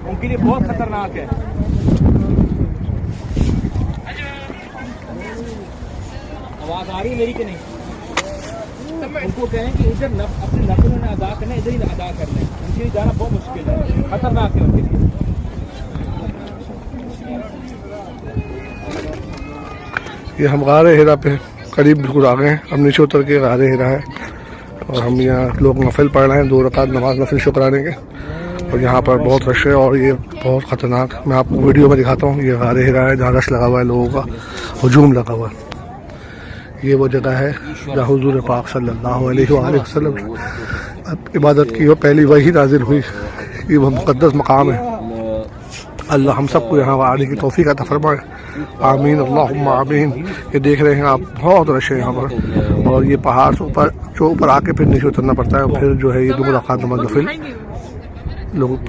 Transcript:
उनके लिए बहुत खतरनाक है। आवाज आ रही है मेरी कि नहीं? उनको कहें कि इधर अपने नफल में अदा करना, इधर ही अदा करना है। उनके लिए जाना बहुत मुश्किल है, खतरनाक है उनके लिए। ये हम गारे हिरा पे करीब बिल्कुल आ गए हैं। अब नीचे उतर के गारे हिरा है और हम यहाँ लोग नफिल पढ़ रहे हैं, 2 रकात नमाज नफिल शुक्राने के। और यहाँ पर बहुत रश है और ये बहुत ख़तरनाक, मैं आपको वीडियो में दिखाता हूँ। ये गारे हिरा है जहाँ रश लगा हुआ है, लोगों का हजूम लगा हुआ है। ये वो जगह है जहाँ हुजूर पाक सल्लल्लाहु अलैहि वसल्लम इबादत की और पहली वही नाजिल हुई। ये वो मुक़द्दस मकाम है। अल्लाह हम सबको यहाँ आने की तौफीक अता फरमाए, आमीन अल्लाहुम्मा आमीन। ये देख रहे हैं आप, बहुत रश है यहाँ पर। और ये पहाड़ से ऊपर, जो ऊपर आके फिर नीचे उतरना पड़ता है। फिर जो है ये 2 रकात नमाज नफिल लोग